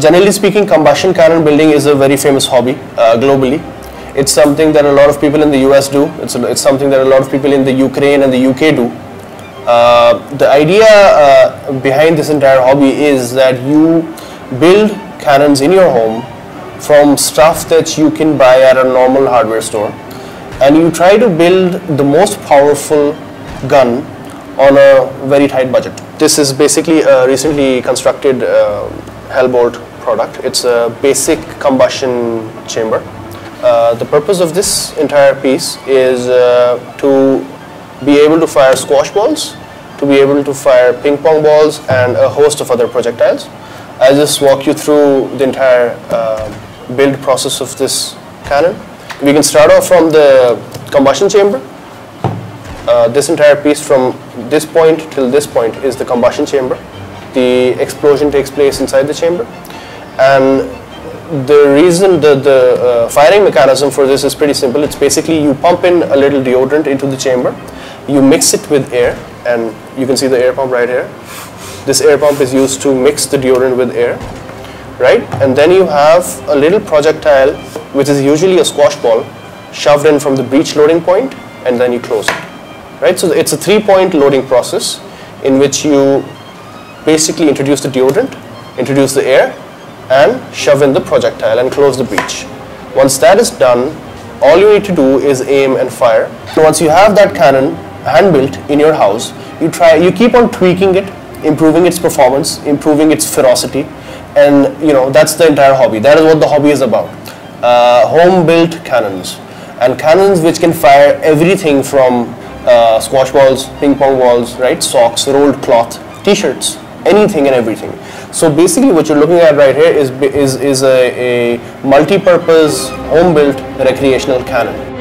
Generally speaking, combustion cannon building is a very famous hobby globally. It's something that a lot of people in the US do. It's something that a lot of people in the Ukraine and the UK do. The idea behind this entire hobby is that you build cannons in your home from stuff that you can buy at a normal hardware store, and you try to build the most powerful gun on a very tight budget. This is basically a recently constructed Hellbolt product. It's a basic combustion chamber. The purpose of this entire piece is to be able to fire squash balls, to be able to fire ping pong balls, and a host of other projectiles. I'll just walk you through the entire build process of this cannon. We can start off from the combustion chamber. This entire piece from this point till this point is the combustion chamber. The explosion takes place inside the chamber, and the reason the firing mechanism for this is pretty simple. It's basically you pump in a little deodorant into the chamber, you mix it with air, and you can see the air pump right here. This air pump is used to mix the deodorant with air, right? And then you have a little projectile, which is usually a squash ball, shoved in from the breech loading point, and then you close it, right? So it's a 3-point loading process in which you basically introduce the deodorant, introduce the air, and shove in the projectile and close the breech. Once that is done, all you need to do is aim and fire. So once you have that cannon hand-built in your house, you keep on tweaking it, improving its performance, improving its ferocity, and that's the entire hobby. That is what the hobby is about. Home-built cannons, and cannons which can fire everything from squash balls, ping pong balls, right? Socks, rolled cloth, t-shirts, anything and everything. So basically what you're looking at right here is a multi-purpose home-built recreational cannon.